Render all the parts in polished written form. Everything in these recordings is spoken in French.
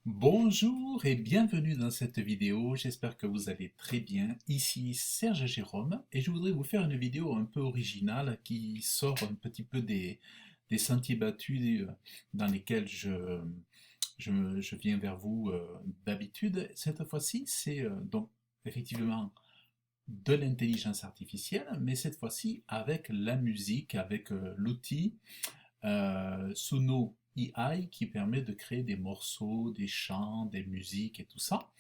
Bonjour et bienvenue dans cette vidéo, j'espère que vous allez très bien. Ici Serge Jérôme et je voudrais vous faire une vidéo un peu originale qui sort un petit peu des sentiers battus dans lesquels je viens vers vous d'habitude. Cette fois-ci, c'est donc effectivement de l'intelligence artificielle, mais cette fois-ci avec la musique, avec l'outil Suno AI qui permet de créer des morceaux, des chants, des musiques et tout ça.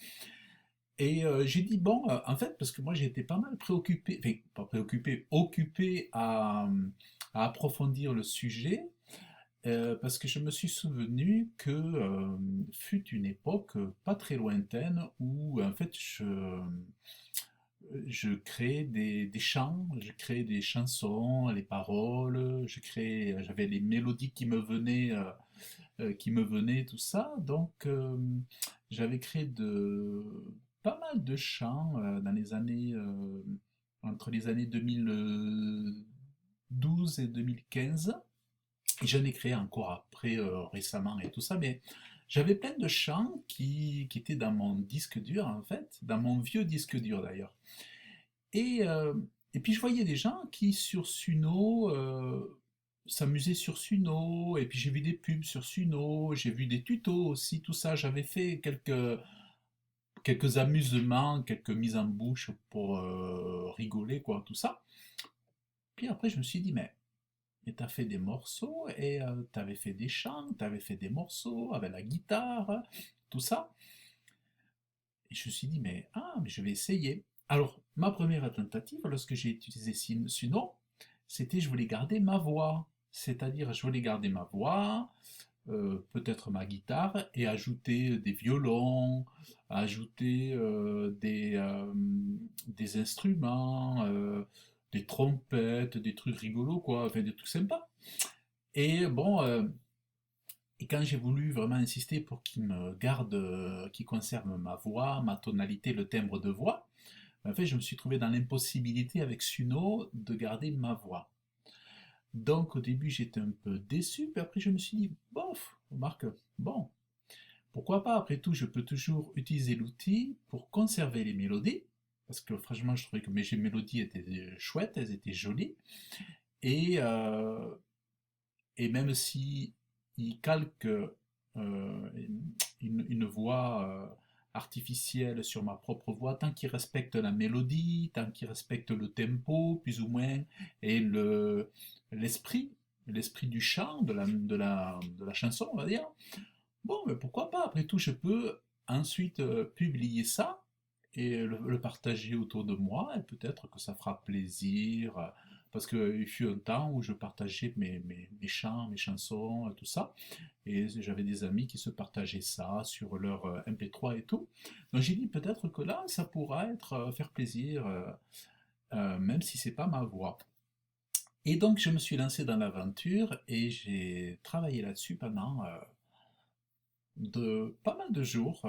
Et j'ai dit, bon, en fait, parce que moi j'étais pas mal préoccupé, enfin, pas préoccupé, occupé à approfondir le sujet, parce que je me suis souvenu que fut une époque pas très lointaine où en fait je créais des chants, je créais des chansons, les paroles, j'avais les mélodies qui me venaient, tout ça. Donc, j'avais créé pas mal de chants dans les années, entre les années 2012 et 2015. Et j'en ai créé encore après, récemment et tout ça, mais j'avais plein de chants qui étaient dans mon disque dur, en fait, dans mon vieux disque dur d'ailleurs. Et, euh, et puis je voyais des gens qui sur Suno s'amusaient sur Suno, et puis j'ai vu des pubs sur Suno, j'ai vu des tutos aussi, tout ça. J'avais fait quelques amusements, quelques mises en bouche pour rigoler, quoi, tout ça. Puis après je me suis dit, mais t'as fait des morceaux, et t'avais fait des chants, t'avais fait des morceaux avec la guitare, tout ça. Et je me suis dit, mais je vais essayer. Alors, ma première tentative, lorsque j'ai utilisé Suno, c'était je voulais garder ma voix. C'est-à-dire, je voulais garder ma voix, peut-être ma guitare, et ajouter des violons, ajouter des instruments, des trompettes, des trucs rigolos, quoi, enfin des trucs sympas. Et bon, et quand j'ai voulu vraiment insister pour qu'il me garde, qu'il conserve ma voix, ma tonalité, le timbre de voix, en fait, je me suis trouvé dans l'impossibilité avec Suno de garder ma voix. Donc au début, j'étais un peu déçu, puis après je me suis dit, bof, remarque, bon, pourquoi pas, après tout, je peux toujours utiliser l'outil pour conserver les mélodies, parce que franchement, je trouvais que mes mélodies étaient chouettes, elles étaient jolies, et, euh, et même si il calque une voix artificielle sur ma propre voix, tant qu'il respecte la mélodie, tant qu'il respecte le tempo, plus ou moins, et l'esprit, l'esprit du chant, de la chanson, on va dire, bon, mais pourquoi pas, après tout, je peux ensuite publier ça et le partager autour de moi, et peut-être que ça fera plaisir, parce qu'il fut un temps où je partageais mes chants, mes chansons, tout ça, et j'avais des amis qui se partageaient ça sur leur MP3 et tout. Donc j'ai dit peut-être que là, ça pourra être faire plaisir, même si c'est pas ma voix. Et donc je me suis lancé dans l'aventure et j'ai travaillé là-dessus pendant de pas mal de jours,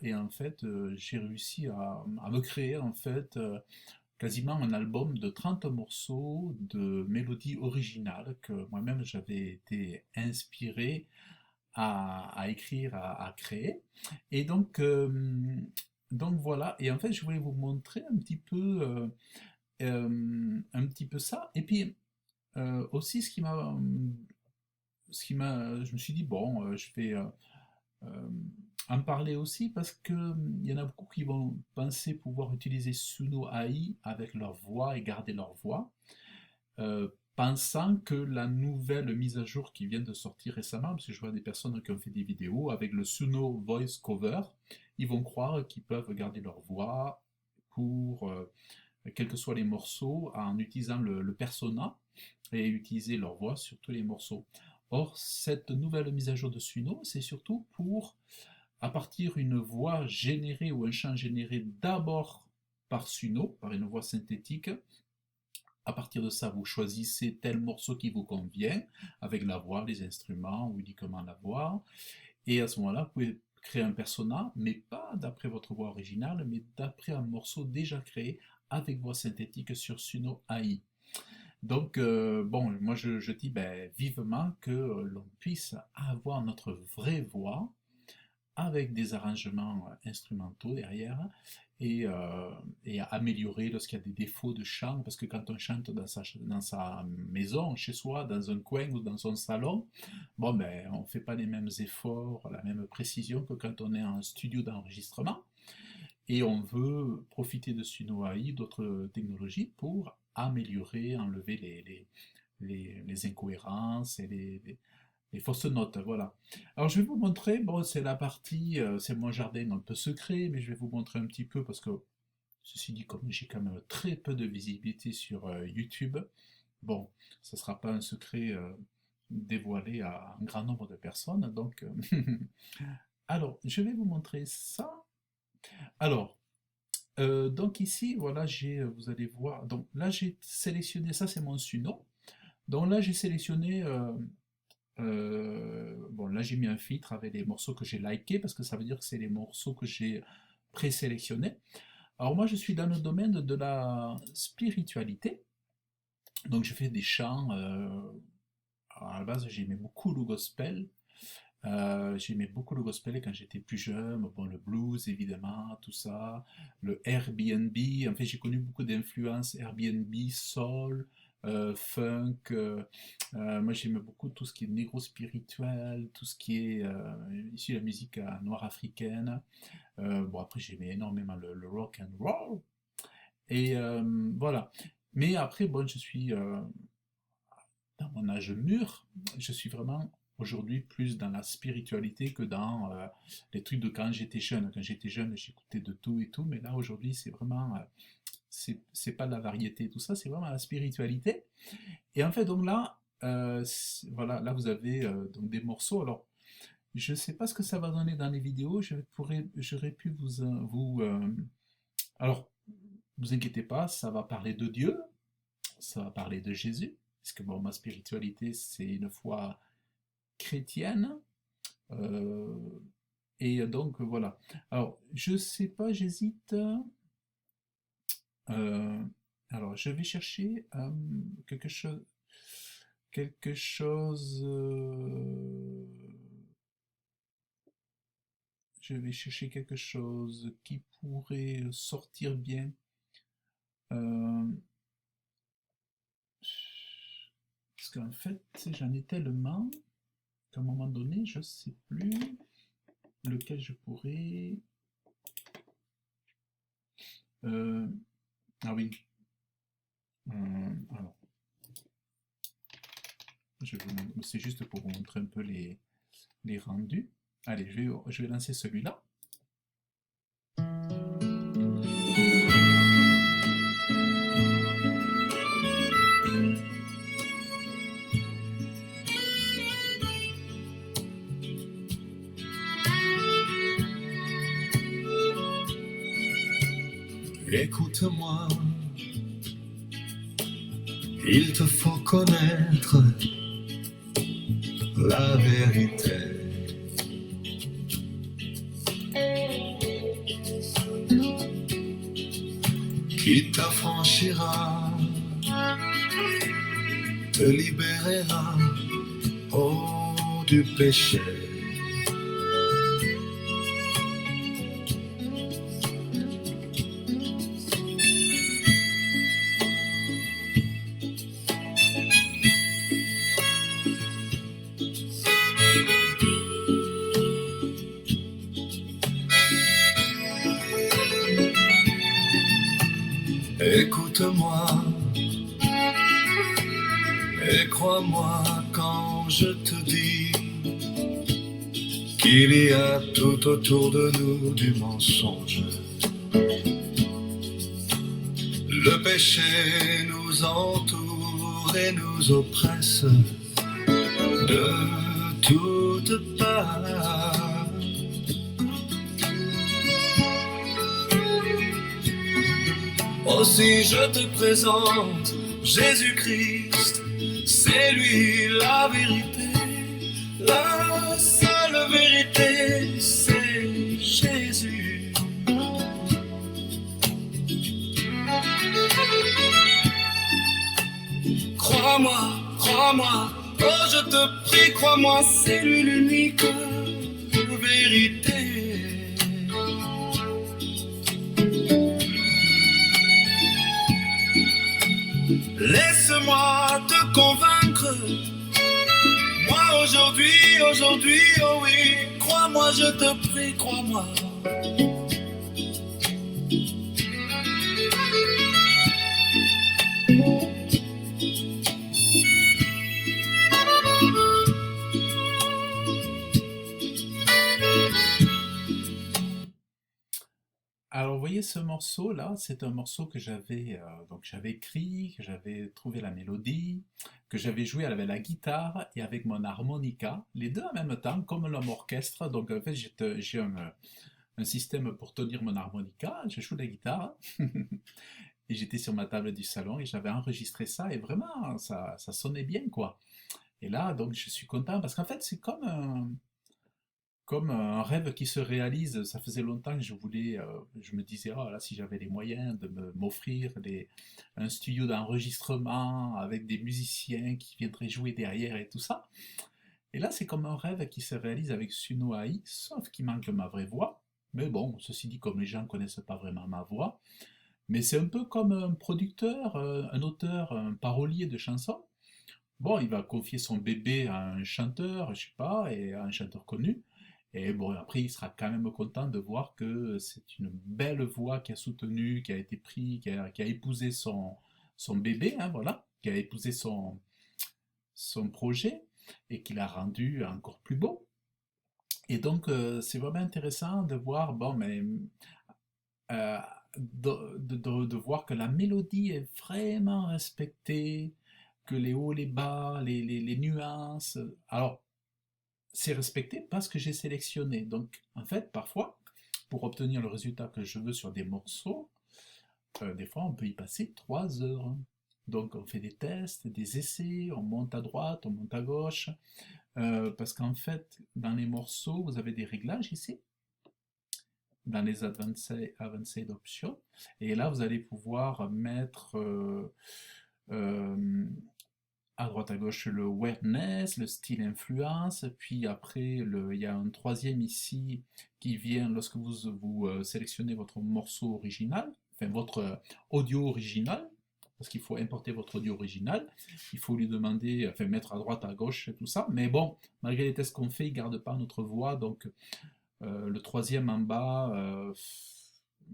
et en fait j'ai réussi à me créer en fait quasiment un album de 30 morceaux de mélodies originales que moi-même j'avais été inspiré à écrire, à créer. Et donc voilà, et en fait je voulais vous montrer un petit peu ça, et puis aussi je me suis dit, bon, je vais euh, en parler aussi parce que il y en a beaucoup qui vont penser pouvoir utiliser Suno AI avec leur voix et garder leur voix, pensant que la nouvelle mise à jour qui vient de sortir récemment, parce que je vois des personnes qui ont fait des vidéos avec le Suno Voice Cover, ils vont croire qu'ils peuvent garder leur voix pour quels que soient les morceaux en utilisant le persona et utiliser leur voix sur tous les morceaux. Or, cette nouvelle mise à jour de Suno, c'est surtout pour, à partir d'une voix générée ou un chant généré d'abord par Suno, par une voix synthétique, à partir de ça, vous choisissez tel morceau qui vous convient, avec la voix, les instruments, ou uniquement la voix, et à ce moment-là, vous pouvez créer un persona, mais pas d'après votre voix originale, mais d'après un morceau déjà créé avec voix synthétique sur Suno AI. Donc, bon, moi je dis vivement que l'on puisse avoir notre vraie voix avec des arrangements instrumentaux derrière et à améliorer lorsqu'il y a des défauts de chant, parce que quand on chante dans sa maison, chez soi, dans un coin ou dans son salon, bon ben on ne fait pas les mêmes efforts, la même précision que quand on est en studio d'enregistrement et on veut profiter de Suno AI, d'autres technologies pour améliorer, enlever les incohérences et les fausses notes, voilà. Alors je vais vous montrer, bon c'est la partie, c'est mon jardin un peu secret, mais je vais vous montrer un petit peu parce que, ceci dit, comme j'ai quand même très peu de visibilité sur YouTube, bon, ce ne sera pas un secret dévoilé à un grand nombre de personnes, donc... alors, je vais vous montrer ça. Alors, donc ici, voilà, vous allez voir, donc là j'ai sélectionné, ça c'est mon Suno, donc là j'ai sélectionné bon, là j'ai mis un filtre avec les morceaux que j'ai likés parce que ça veut dire que c'est les morceaux que j'ai présélectionnés. Alors moi je suis dans le domaine de la spiritualité, donc je fais des chants. Alors à la base j'aimais beaucoup le gospel. J'aimais beaucoup le gospel quand j'étais plus jeune, bon, le blues évidemment, tout ça, le Airbnb, en fait j'ai connu beaucoup d'influences Airbnb, soul, funk, moi j'aimais beaucoup tout ce qui est négro spirituel, tout ce qui est issu de la musique noire africaine. Bon après j'aimais énormément le rock and roll, et voilà. Mais après, bon, je suis dans mon âge mûr, je suis vraiment aujourd'hui plus dans la spiritualité que dans les trucs de quand j'étais jeune. Quand j'étais jeune, j'écoutais de tout et tout, mais là aujourd'hui, c'est vraiment, c'est pas de la variété, tout ça, c'est vraiment la spiritualité. Et en fait, donc là, voilà, là vous avez donc des morceaux. Alors, je sais pas ce que ça va donner dans les vidéos. J'aurais pu alors, vous inquiétez pas, ça va parler de Dieu, ça va parler de Jésus, parce que bon, ma spiritualité, c'est une foi chrétienne. euh, et donc voilà. Alors, je sais pas, j'hésite. euh, alors, je vais chercher quelque chose. Quelque chose. Je vais chercher quelque chose qui pourrait sortir bien. Euh, parce qu'en fait, j'en ai tellement qu'à un moment donné, je ne sais plus lequel je pourrais. Euh, ah oui. Alors, c'est juste pour vous montrer un peu les rendus. Allez, je vais lancer celui-là. Écoute-moi, il te faut connaître la vérité. Qui t'affranchira, te libérera, oh, du péché. Écoute-moi et crois-moi quand je te dis qu'il y a tout autour de nous du mensonge. Le péché nous entoure et nous oppresse de toutes parts. Aussi je te présente Jésus-Christ, c'est lui la vérité, la seule vérité, c'est Jésus. Crois-moi, oh je te prie, crois-moi, c'est lui l'unique vérité. aujourd'hui, oh oui. Crois-moi, je te prie, crois-moi. Alors, vous voyez ce morceau-là, c'est un morceau que j'avais écrit, que j'avais trouvé la mélodie, que j'avais joué avec la guitare et avec mon harmonica, les deux en même temps, comme l'homme orchestre. Donc, en fait, j'ai un système pour tenir mon harmonica, je joue la guitare, et j'étais sur ma table du salon et j'avais enregistré ça, et vraiment, ça sonnait bien, quoi. Et là, donc, je suis content parce qu'en fait, c'est comme un rêve qui se réalise. Ça faisait longtemps que je me disais, oh là, si j'avais les moyens de m'offrir un studio d'enregistrement avec des musiciens qui viendraient jouer derrière et tout ça. Et là, c'est comme un rêve qui se réalise avec Suno AI, sauf qu'il manque ma vraie voix. Mais bon, ceci dit, comme les gens ne connaissent pas vraiment ma voix, mais c'est un peu comme un producteur, un auteur, un parolier de chansons. Bon, il va confier son bébé à un chanteur, je sais pas, et à un chanteur connu. Et bon, après, il sera quand même content de voir que c'est une belle voix qui a soutenu, qui a été pris, qui a épousé son bébé, hein, voilà, qui a épousé son projet et qui l'a rendu encore plus beau. Et donc, c'est vraiment intéressant de voir, bon, mais euh, de voir que la mélodie est vraiment respectée, que les hauts, les bas, les nuances. Alors, c'est respecté parce que j'ai sélectionné. Donc, en fait, parfois, pour obtenir le résultat que je veux sur des morceaux, des fois, on peut y passer 3 heures. Donc, on fait des tests, des essais, on monte à droite, on monte à gauche. Parce qu'en fait, dans les morceaux, vous avez des réglages ici, dans les Advanced Options. Et là, vous allez pouvoir mettre à droite à gauche le awareness, le style influence, puis après il y a un troisième ici qui vient lorsque vous sélectionnez votre morceau original, enfin votre audio original, parce qu'il faut importer votre audio original, il faut lui demander, enfin mettre à droite à gauche et tout ça, mais bon, malgré les tests qu'on fait, il ne garde pas notre voix, donc le troisième en bas,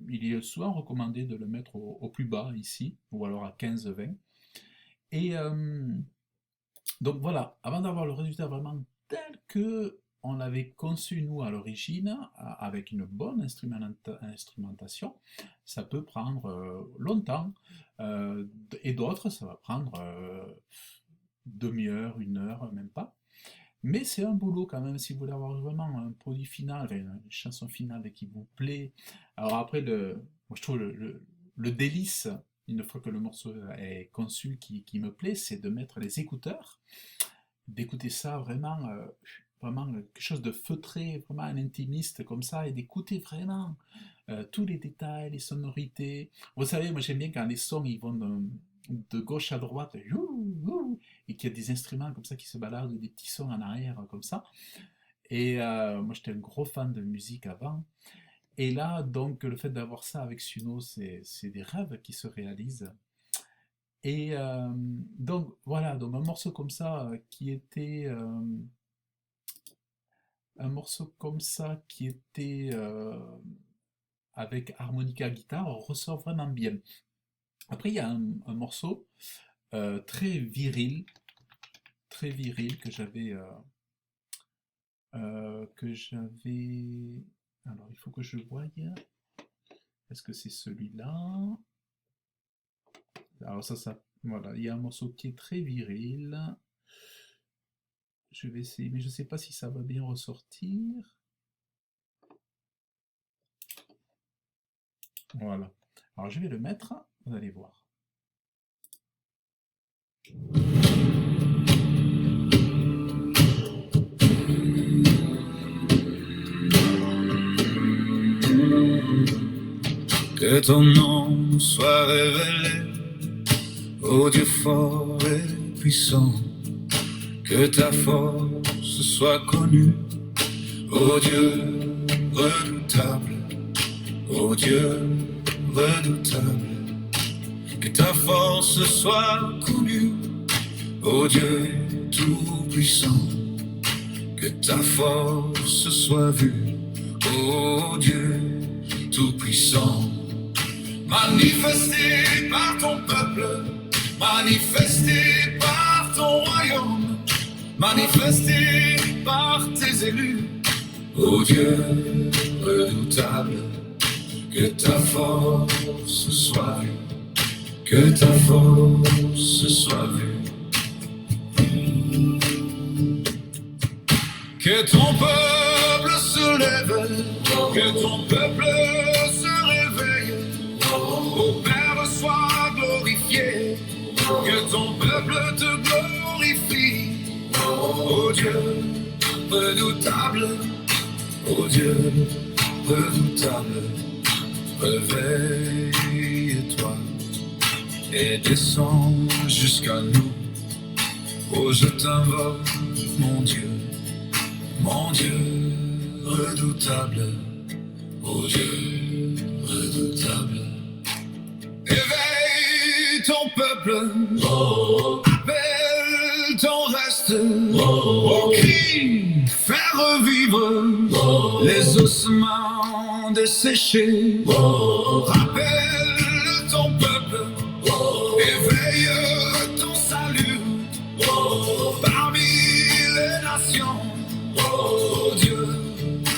il est souvent recommandé de le mettre au plus bas ici, ou alors à 15-20. Et donc voilà, avant d'avoir le résultat vraiment tel que on l'avait conçu nous à l'origine, avec une bonne instrumentation, ça peut prendre longtemps, et d'autres ça va prendre demi-heure, 1 heure, même pas. Mais c'est un boulot quand même, si vous voulez avoir vraiment un produit final, enfin, une chanson finale qui vous plaît. Alors après, moi je trouve le délice, une fois que le morceau est conçu, qui me plaît, c'est de mettre les écouteurs, d'écouter ça vraiment quelque chose de feutré, vraiment un intimiste comme ça, et d'écouter vraiment tous les détails, les sonorités. Vous savez, moi j'aime bien quand les sons ils vont de gauche à droite, et qu'il y a des instruments comme ça qui se baladent, des petits sons en arrière comme ça. Et moi j'étais un gros fan de musique avant. Et là, donc, le fait d'avoir ça avec Suno, c'est des rêves qui se réalisent. Et donc, voilà, donc un morceau comme ça qui était avec harmonica guitare ressort vraiment bien. Après, il y a un morceau très viril que j'avais. Alors, il faut que je voie. Est-ce que c'est celui-là? Alors voilà, il y a un morceau qui est très viril. Je vais essayer, mais je ne sais pas si ça va bien ressortir. Voilà. Alors je vais le mettre, vous allez voir. Que ton nom soit révélé, ô Dieu fort et puissant. Que ta force soit connue, ô Dieu redoutable, ô Dieu redoutable. Que ta force soit connue, ô Dieu tout-puissant. que ta force soit vue, ô Dieu Tout-Puissant. Manifesté par ton peuple, manifesté par ton royaume, manifesté par tes élus, ô Dieu redoutable, que ta force soit vue, que ta force soit vue. Que ton peuple se lève, que ton peuple se réveille, ô Père sois glorifié, que ton peuple te glorifie, ô Dieu redoutable, ô Dieu redoutable, réveille-toi et descends jusqu'à nous, ô je t'invoque mon Dieu redoutable, ô Dieu redoutable. Éveille ton peuple, appelle ton reste, au cri, faire revivre les ossements desséchés. Rappelle ton peuple, éveille ton salut parmi les nations. Ô Dieu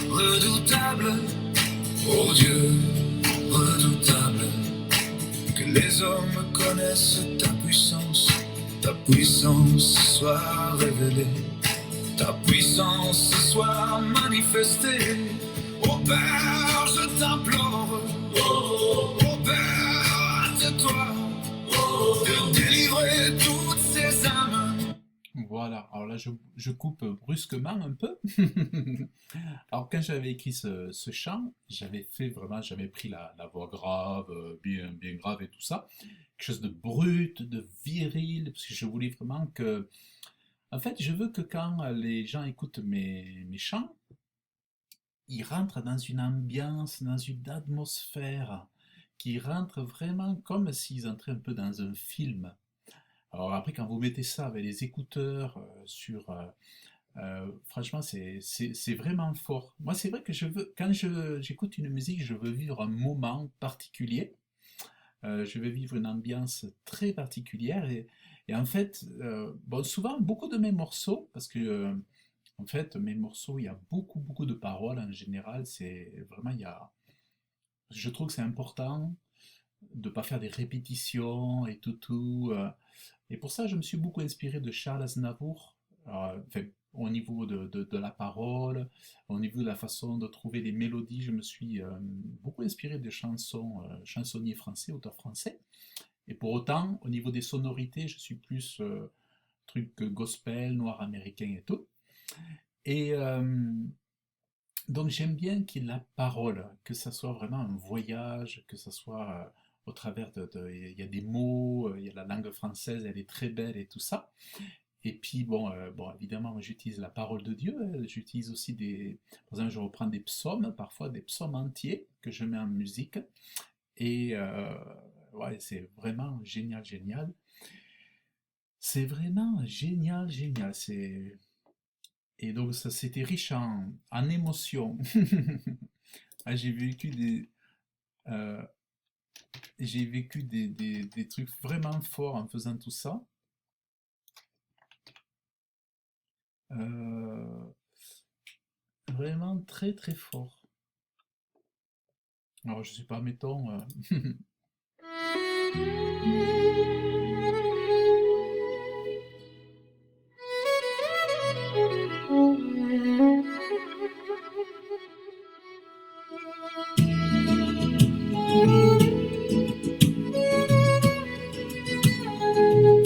redoutable, ô Dieu redoutable, que les hommes connaissent ta puissance soit révélée, ta puissance soit manifestée. Ô Père, je t'implore, ô Père, hâte-toi de délivrer toutes ces âmes. Voilà, alors là je coupe brusquement un peu. Alors quand j'avais écrit ce chant, j'avais pris la voix grave, bien grave et tout ça, quelque chose de brut, de viril, parce que je voulais vraiment que... En fait, je veux que quand les gens écoutent mes chants, ils rentrent dans une ambiance, dans une atmosphère, qui rentrent vraiment comme s'ils entraient un peu dans un film. Alors après, quand vous mettez ça avec les écouteurs franchement, c'est vraiment fort. Moi, c'est vrai que quand j'écoute une musique, je veux vivre un moment particulier. Je veux vivre une ambiance très particulière. Et en fait, bon, souvent, beaucoup de mes morceaux, parce que en fait, mes morceaux, il y a beaucoup de paroles en général. C'est vraiment, je trouve que c'est important de ne pas faire des répétitions et tout. Et pour ça, je me suis beaucoup inspiré de Charles Aznavour, enfin, au niveau de la parole, au niveau de la façon de trouver des mélodies. Je me suis beaucoup inspiré de chansonniers français, auteurs français. Et pour autant, au niveau des sonorités, je suis plus truc gospel, noir américain et tout. Et donc j'aime bien qu'il y ait la parole, que ça soit vraiment un voyage, que ça soit au travers il y a des mots, il y a la langue française, elle est très belle et tout ça. Et puis bon, évidemment, j'utilise la parole de Dieu, j'utilise aussi par exemple, je reprends des psaumes, parfois des psaumes entiers que je mets en musique. Et ouais, c'est vraiment génial. C'est vraiment génial. Et donc ça, c'était riche en émotions. Ah, euh, j'ai vécu des trucs vraiment forts en faisant tout ça. Vraiment très fort. Alors je sais pas, mettons...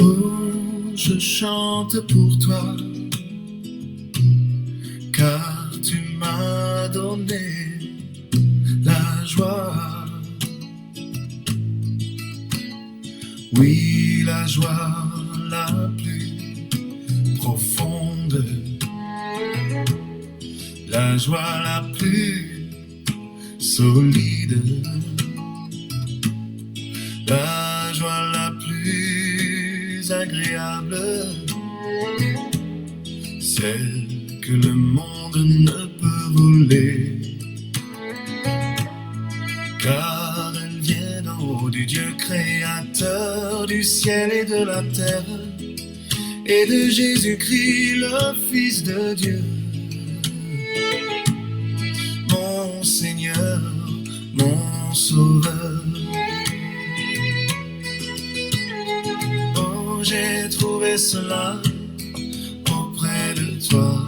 Oh, je chante pour toi, car tu m'as donné la joie. Oui, la joie la plus profonde, la joie la plus solide, la joie la plus agréable, celle que le monde ne peut voler, car elles viennent en haut du Dieu créateur du ciel et de la terre, et de Jésus-Christ, le Fils de Dieu. Mon Seigneur, mon Sauveur. Oh, j'ai trouvé cela auprès de toi.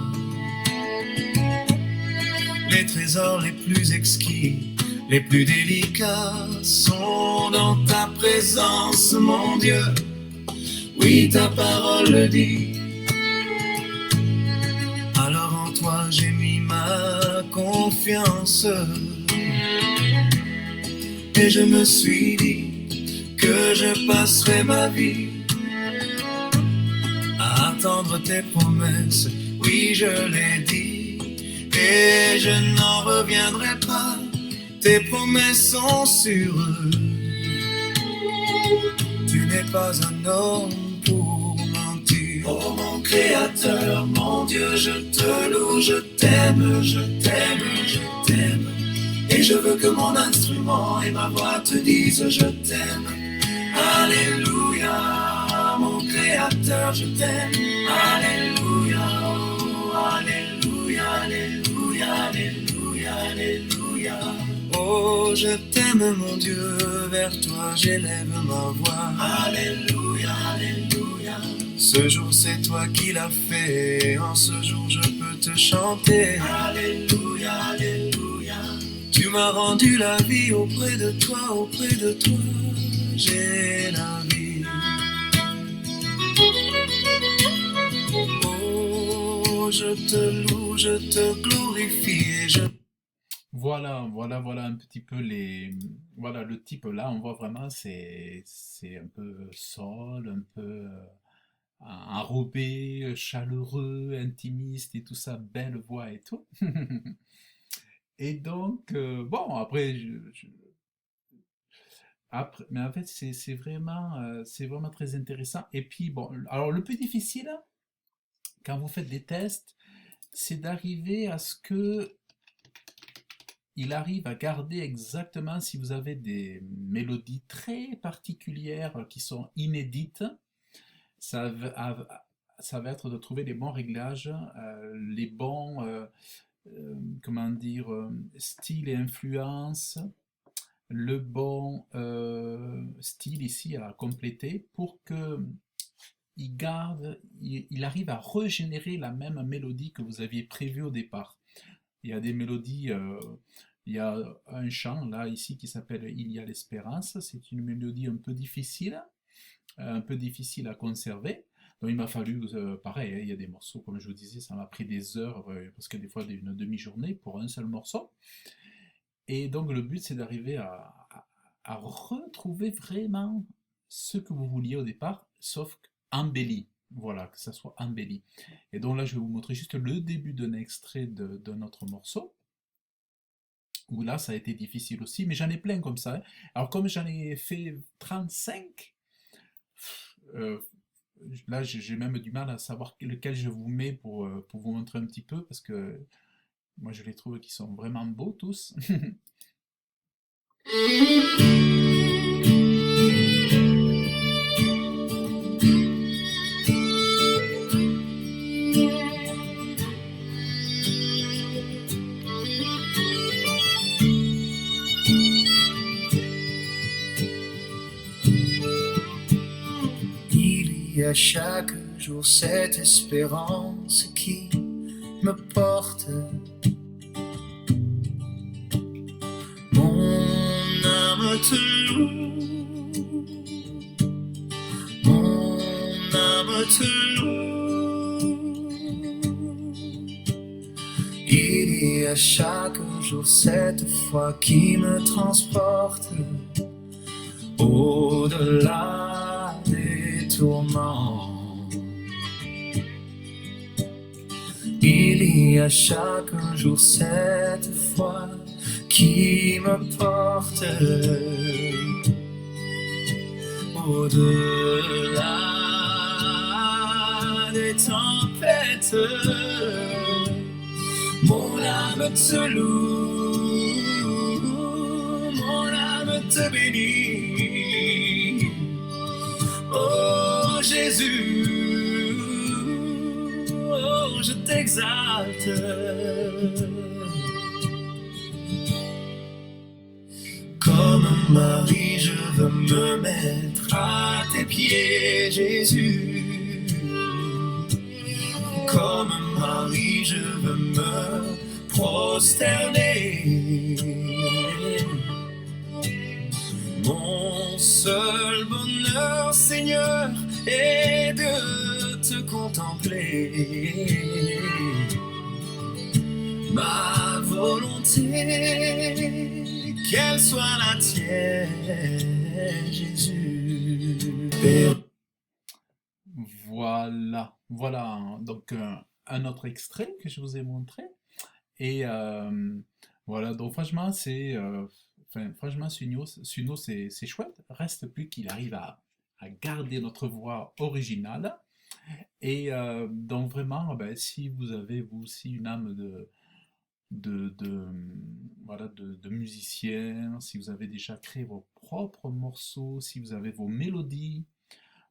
Les trésors les plus exquis, les plus délicats sont dans ta présence, mon Dieu. Oui, ta parole le dit. Alors en toi j'ai mis ma confiance, et je me suis dit que je passerai ma vie à attendre tes promesses. Oui, je l'ai dit, et je n'en reviendrai pas. Tes promesses sont sûres. Tu n'es pas un homme pour mentir. Oh mon Créateur, mon Dieu, je te loue, je t'aime, je t'aime, je t'aime. Et je veux que mon instrument et ma voix te disent je t'aime. Alléluia, mon Créateur, je t'aime. Alléluia, oh, alléluia, alléluia, alléluia, alléluia. Oh, je t'aime, mon Dieu, vers toi j'élève ma voix. Alléluia, alléluia. Ce jour c'est toi qui l'as fait, en ce jour je peux te chanter. Alléluia, alléluia. Tu m'as rendu la vie auprès de toi, j'ai la vie. Oh, je te loue, je te glorifie et je... Voilà un petit peu voilà le type là, on voit vraiment c'est un peu sol, un peu enrobé, chaleureux, intimiste et tout ça, belle voix et tout. Et donc bon après après mais en fait c'est vraiment très intéressant. Et puis bon alors le plus difficile quand vous faites des tests, c'est d'arriver à ce que il arrive à garder exactement, si vous avez des mélodies très particulières qui sont inédites, ça va, ça va être de trouver les bons réglages, les bons, comment dire, styles et influences, le bon style ici à compléter pour que il arrive à régénérer la même mélodie que vous aviez prévue au départ. Il y a des mélodies, il y a un chant là ici qui s'appelle Il y a l'espérance. C'est une mélodie un peu difficile à conserver. Donc il m'a fallu, pareil, hein, il y a des morceaux, comme je vous disais, ça m'a pris des heures, parce que des fois une demi-journée pour un seul morceau. Et donc le but c'est d'arriver à retrouver vraiment ce que vous vouliez au départ, sauf embelli. Voilà, que ça soit embelli. Et donc là, je vais vous montrer juste le début d'un extrait d'un autre morceau, où là, ça a été difficile aussi, mais j'en ai plein comme ça, hein. Alors comme j'en ai fait 35, euh, là, j'ai même du mal à savoir lequel je vous mets pour vous montrer un petit peu, parce que moi, je les trouve qui sont vraiment beaux tous. Il y a chaque jour cette espérance qui me porte. Mon âme te loue, mon âme te loue. Il y a chaque jour cette foi qui me transporte au-delà des tourments. Il y a chaque jour cette foi qui me porte au-delà des tempêtes. âme te loue, mon âme te bénit. Oh Jésus, oh je t'exalte. Comme Marie, je veux me mettre à tes pieds, Jésus. Comme Marie, je veux me prosterner. Mon seul bonheur, Seigneur, est de te contempler. Ma volonté, qu'elle soit la tienne, Jésus. Voilà, donc un autre extrait que je vous ai montré. Et voilà, donc franchement, franchement, Suno, c'est chouette. Reste plus qu'il arrive à garder notre voix originale. Et donc vraiment, ben, si vous avez vous aussi une âme voilà, de musicien, si vous avez déjà créé vos propres morceaux, si vous avez vos mélodies.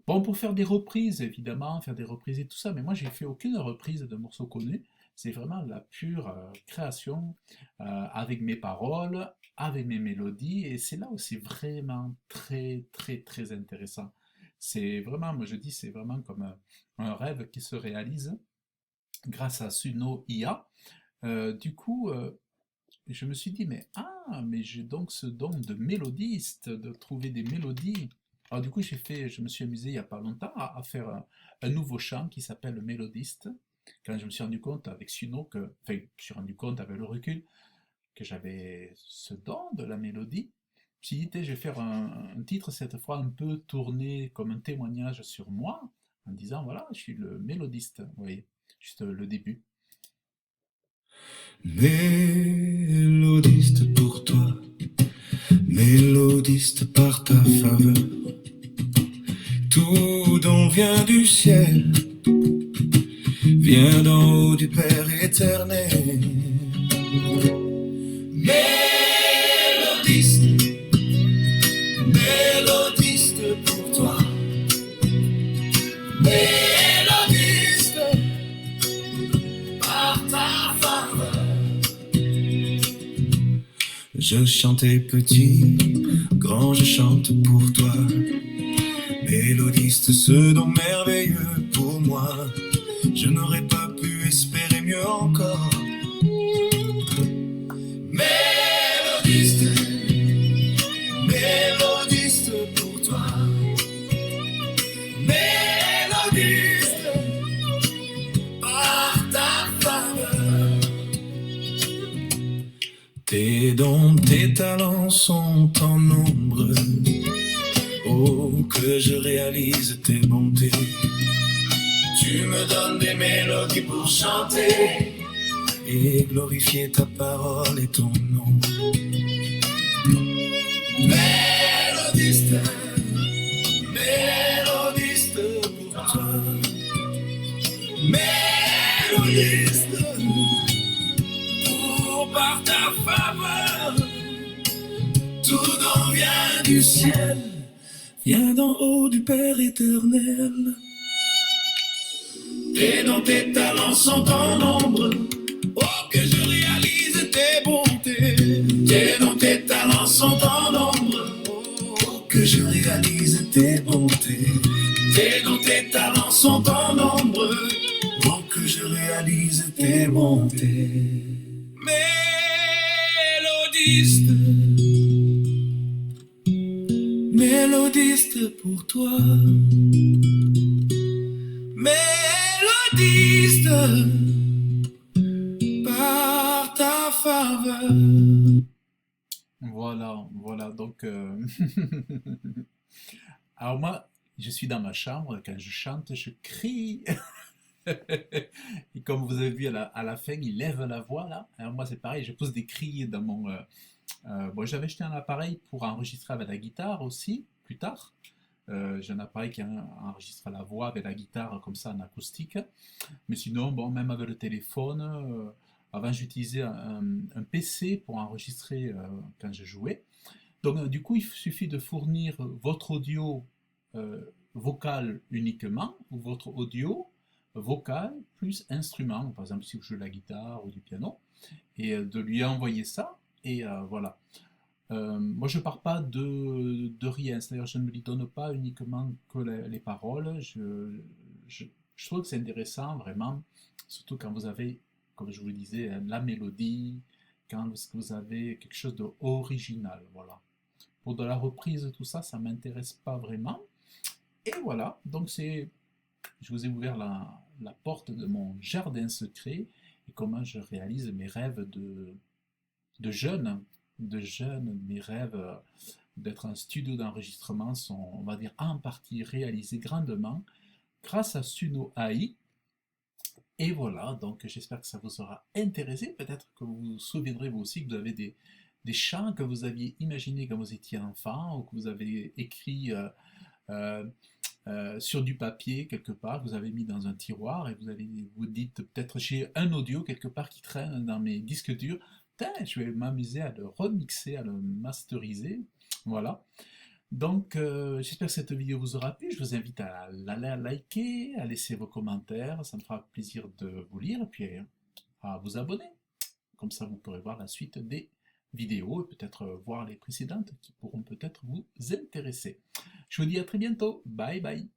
Bon, pour faire des reprises, évidemment, faire des reprises et tout ça, mais moi, j'ai fait aucune reprise de morceaux connus. C'est vraiment la pure création avec mes paroles, avec mes mélodies, et c'est là où c'est vraiment très, très, très intéressant. C'est vraiment, moi je dis, c'est vraiment comme un rêve qui se réalise grâce à Suno IA. Du coup, je me suis dit, mais j'ai donc ce don de mélodiste, de trouver des mélodies. Alors du coup, je me suis amusé il n'y a pas longtemps à faire un nouveau chant qui s'appelle le mélodiste. Quand je me suis rendu compte avec Suno, enfin, je me suis rendu compte avec le recul, que j'avais ce don de la mélodie. Je me suis dit, je vais faire un titre cette fois un peu tourné comme un témoignage sur moi, en disant, voilà, je suis le mélodiste, vous voyez, juste le début. Mélodiste pour toi, mélodiste par ta faveur. Tout don vient du ciel, vient d'en haut du Père éternel. Mélodiste, mélodiste pour toi, mélodiste par ta faveur. Je chantais petit, grand je chante pour toi. Mélodiste, ce don merveilleux pour moi. Je n'aurais pas pu espérer mieux encore. Mélodiste, mélodiste pour toi. Mélodiste par ta faveur. Tes dons, tes talents sont en nombre. Oh, que je réalise tes bontés. Tu me donnes des mélodies pour chanter et glorifier ta parole et ton nom. Mélodiste, mélodiste pour toi. Mélodiste pour par ta faveur. Tout don vient du ciel, vient d'en haut du Père éternel. Tes dons, tes talents sont en nombre. Oh, que je réalise tes bontés. Tes dons, tes talents sont en nombre. Oh, que je réalise tes bontés. Tes dons, tes talents sont en nombre. Oh, que je réalise tes bontés. Mélodiste, mélodiste pour toi. Mélodiste par ta faveur. Voilà, donc... Alors moi, je suis dans ma chambre, quand je chante, je crie. Et comme vous avez vu à la fin, il lève la voix là. Alors moi c'est pareil, je pose des cris dans mon... bon, j'avais acheté un appareil pour enregistrer avec la guitare aussi, plus tard. J'ai un appareil qui enregistre la voix avec la guitare comme ça en acoustique. Mais sinon, bon, même avec le téléphone, Avant, j'utilisais un PC pour enregistrer quand je jouais. Donc, du coup, il suffit de fournir votre audio vocal uniquement ou votre audio vocal plus instrument. Par exemple, si vous jouez de la guitare ou du piano, et de lui envoyer ça. Et voilà. Moi, je pars pas de rien, c'est-à-dire je ne lui donne pas uniquement que les paroles. Je trouve que c'est intéressant, vraiment, surtout quand vous avez, comme je vous le disais, la mélodie, quand vous avez quelque chose d'original, voilà. Pour de la reprise, tout ça, ça m'intéresse pas vraiment. Et voilà, donc je vous ai ouvert la porte de mon jardin secret et comment je réalise mes rêves de jeune, mes rêves d'être un studio d'enregistrement sont, on va dire, en partie réalisés grandement grâce à Suno AI. Et voilà, donc j'espère que ça vous aura intéressé. Peut-être que vous vous souviendrez vous aussi que vous avez des chants que vous aviez imaginés quand vous étiez enfant ou que vous avez écrit euh, sur du papier quelque part, que vous avez mis dans un tiroir et vous dites peut-être j'ai un audio quelque part qui traîne dans mes disques durs. Putain, je vais m'amuser à le remixer, à le masteriser. Voilà. Donc, j'espère que cette vidéo vous aura plu. Je vous invite à la liker, à laisser vos commentaires. Ça me fera plaisir de vous lire et puis à vous abonner. Comme ça, vous pourrez voir la suite des vidéos et peut-être voir les précédentes qui pourront peut-être vous intéresser. Je vous dis à très bientôt. Bye bye.